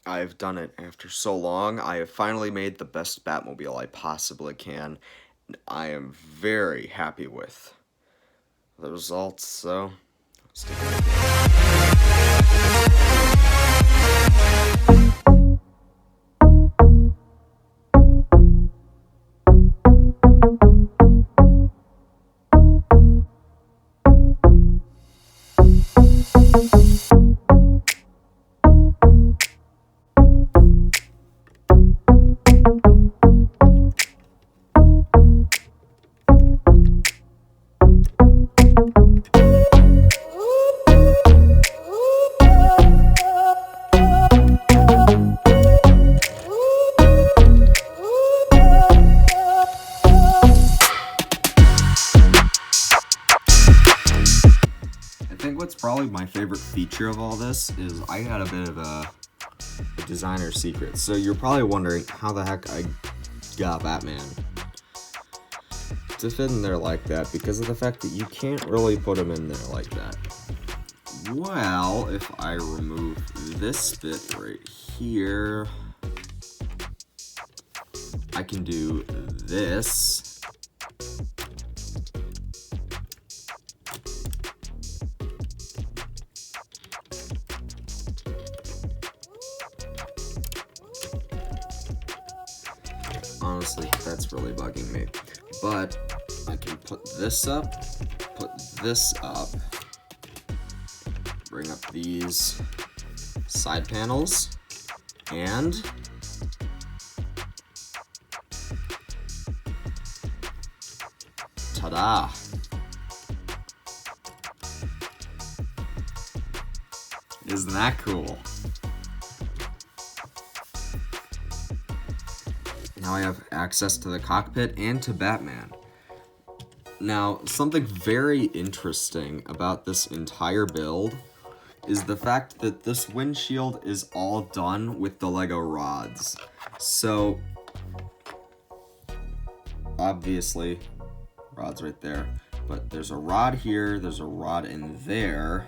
I've done it after so long. I have finally made the best Batmobile I possibly can. I am very happy with the results, so let's take a look. I think what's probably my favorite feature of all this is I had a bit of a designer secret. So you're probably wondering how the heck I got Batman to fit in there like that, because of the fact that you can't really put him in there like that. Well, if I remove this bit right here, I can do this. Honestly, that's really bugging me. But I can put this up, bring up these side panels, and ta-da! Isn't that cool? Now I have access to the cockpit and to Batman. Now, something very interesting about this entire build is the fact that this windshield is all done with the Lego rods. So, obviously, rod's right there, but there's a rod here, there's a rod in there,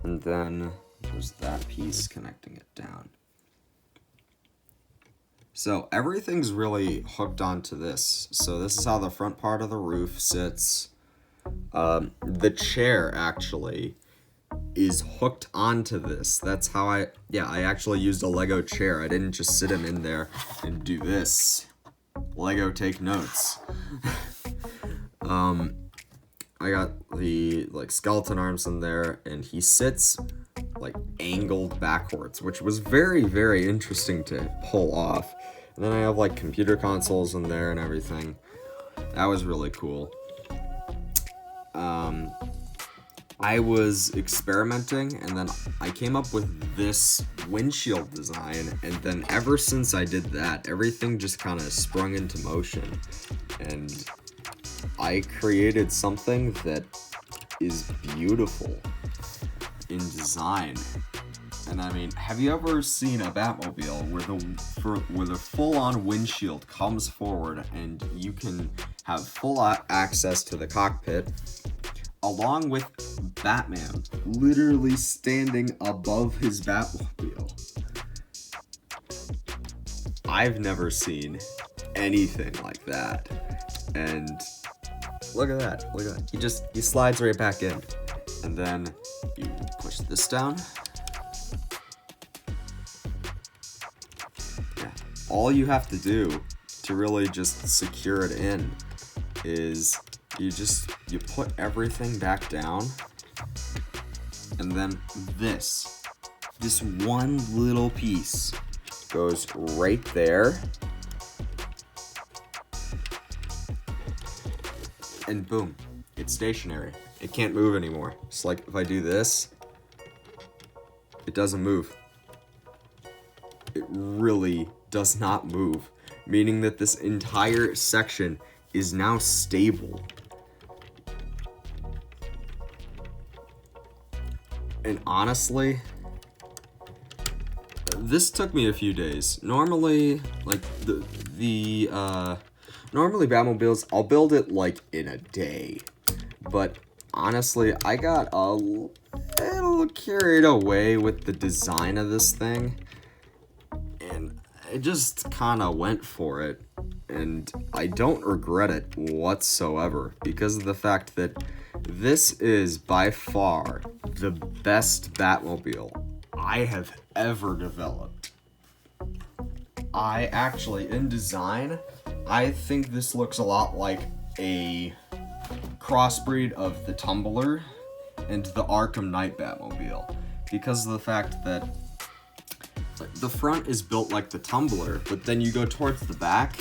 and then there's that piece connecting it down. So everything's really hooked onto this. So this is how the front part of the roof sits. The chair actually is hooked onto this. That's how I actually used a Lego chair. I didn't just sit him in there and do this. Lego take notes. I got the skeleton arms in there, and he sits angled backwards, which was very, very interesting to pull off. And then I have computer consoles in there and everything. That was really cool. I was experimenting, and then I came up with this windshield design, and then ever since I did that, everything just kind of sprung into motion, and I created something that is beautiful in design. And I mean, have you ever seen a Batmobile where the full-on windshield comes forward and you can have full access to the cockpit, along with Batman literally standing above his Batmobile? I've never seen anything like that. And look at that, look at that. He slides right back in. And then you push this down. Yeah. All you have to do to really just secure it in is you put everything back down, and then this one little piece goes right there, and boom, it's stationary. It can't move anymore. It's like if I do this, it doesn't move. It really does not move, meaning that this entire section is now stable. And honestly, this took me a few days. Normally, normally Batmobiles, I'll build it in a day. But honestly, I got a little little carried away with the design of this thing, and I just kind of went for it, and I don't regret it whatsoever because of the fact that this is by far the best Batmobile I have ever developed. I actually, in design, I think this looks a lot like a crossbreed of the Tumbler and the Arkham Knight Batmobile, because of the fact that the front is built like the Tumbler, but then you go towards the back,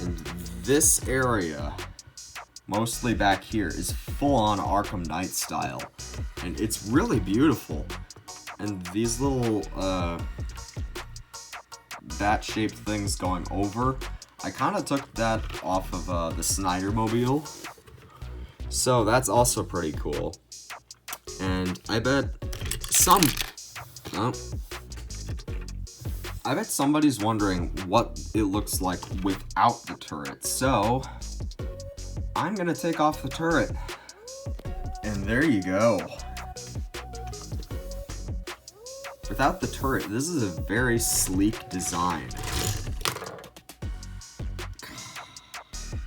and this area, mostly back here, is full-on Arkham Knight style, and it's really beautiful. And these little bat-shaped things going over, I kind of took that off of the Snydermobile, so that's also pretty cool. And I bet somebody's wondering what it looks like without the turret, so I'm gonna take off the turret, and there you go. Without the turret, this is a very sleek design.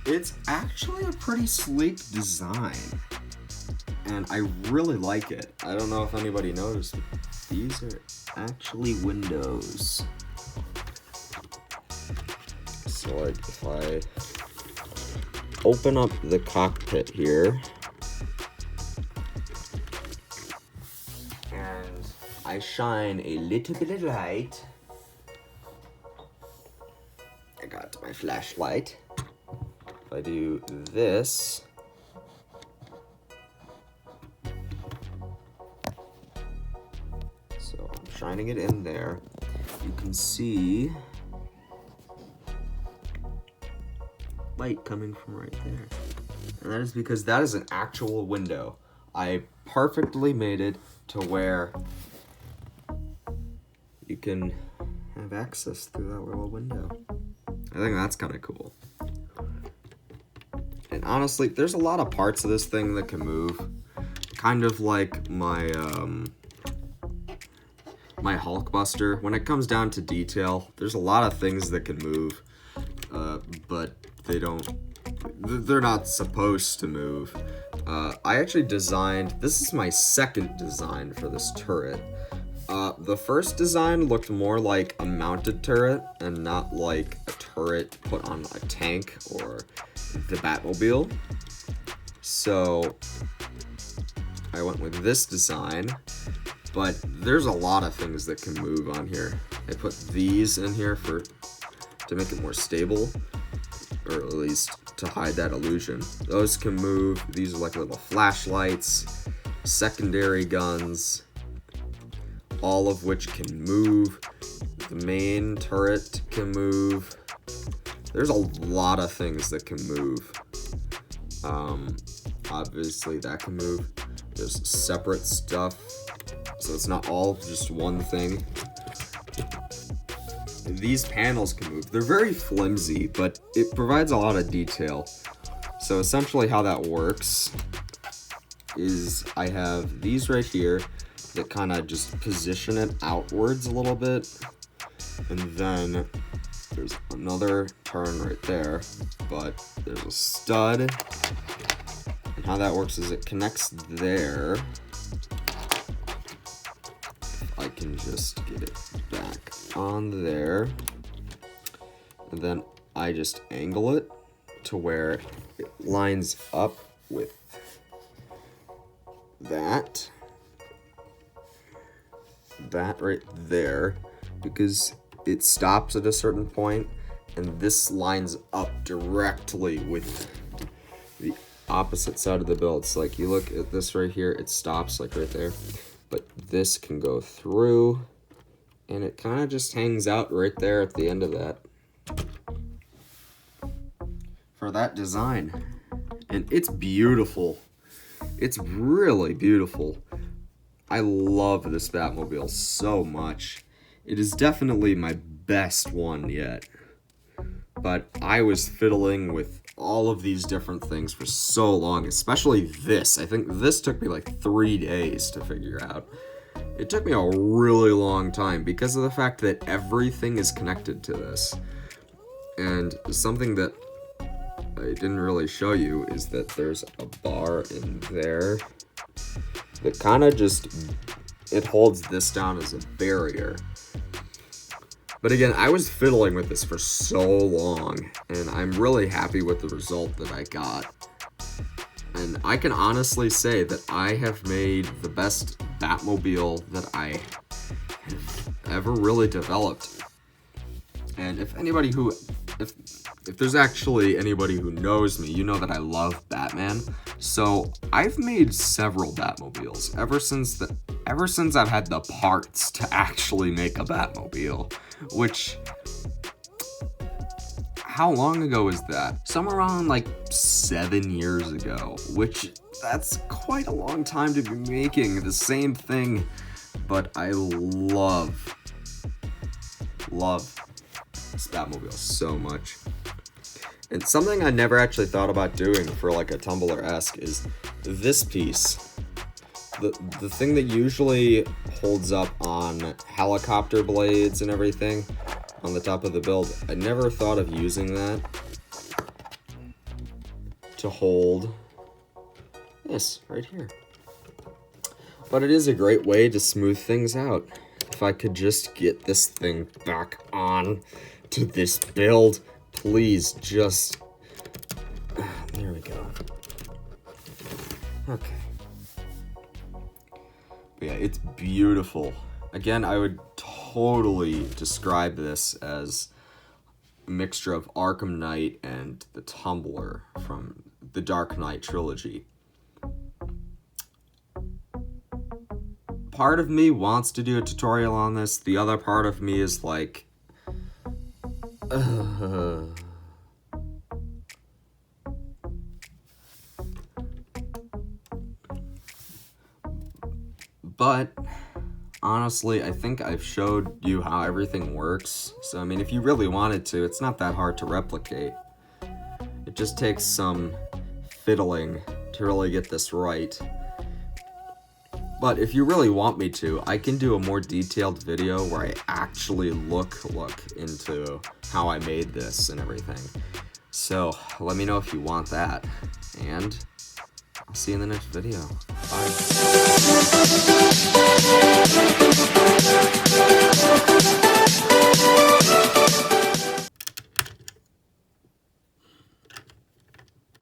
It's actually a pretty sleek design, and I really like it. I don't know if anybody noticed, but these are actually windows. So like if I open up the cockpit here, and I shine a little bit of light, I got my flashlight. If I do this, so I'm shining it in there, you can see light coming from right there. And that is because that is an actual window. I perfectly made it to where you can have access through that little window. I think that's kind of cool. And honestly, there's a lot of parts of this thing that can move. Kind of like my my Hulkbuster. When it comes down to detail, there's a lot of things that can move, but they're not supposed to move. I actually designed, this is my second design for this turret. The first design looked more like a mounted turret and not like a turret put on a tank or the Batmobile. So I went with this design, but there's a lot of things that can move on here. I put these in here to make it more stable, or at least to hide that illusion. Those can move. These are like little flashlights, secondary guns, all of which can move. The main turret can move. There's a lot of things that can move. Obviously that can move. There's separate stuff, so it's not all just one thing. These panels can move. They're very flimsy, but it provides a lot of detail. So essentially how that works is I have these right here that kind of just position it outwards a little bit, and then there's another turn right there, but there's a stud, and how that works is it connects there. I can just get it back on there, and then I just angle it to where it lines up with that right there, because it stops at a certain point, and this lines up directly with the opposite side of the build. It's like you look at this right here, it stops like right there, but this can go through, and it kind of just hangs out right there at the end of that for that design. And it's beautiful. It's really beautiful. I love this Batmobile so much. It is definitely my best one yet. But I was fiddling with all of these different things for so long, especially this. I think this took me like 3 days to figure out. It took me a really long time because of the fact that everything is connected to this. And something that I didn't really show you is that there's a bar in there that kind of just, it holds this down as a barrier. But again, I was fiddling with this for so long, and I'm really happy with the result that I got. And I can honestly say that I have made the best Batmobile that I have ever really developed. And if there's actually anybody who knows me, you know that I love Batman. So I've made several Batmobiles ever since I've had the parts to actually make a Batmobile. Which, how long ago is that? Somewhere around like 7 years ago, which that's quite a long time to be making the same thing. But I love this Batmobile so much. And something I never actually thought about doing for like a Tumblr-esque is this piece. The thing that usually holds up on helicopter blades and everything on the top of the build, I never thought of using that to hold this right here. But it is a great way to smooth things out. If I could just get this thing back on to this build, please just... There we go. Okay. But yeah, it's beautiful. Again, I would totally describe this as a mixture of Arkham Knight and the Tumbler from the Dark Knight trilogy. Part of me wants to do a tutorial on this. The other part of me is like... But honestly, I think I've showed you how everything works. So, I mean, if you really wanted to, it's not that hard to replicate. It just takes some fiddling to really get this right. But if you really want me to, I can do a more detailed video where I actually look into how I made this and everything. So, let me know if you want that. And I'll see you in the next video. Bye.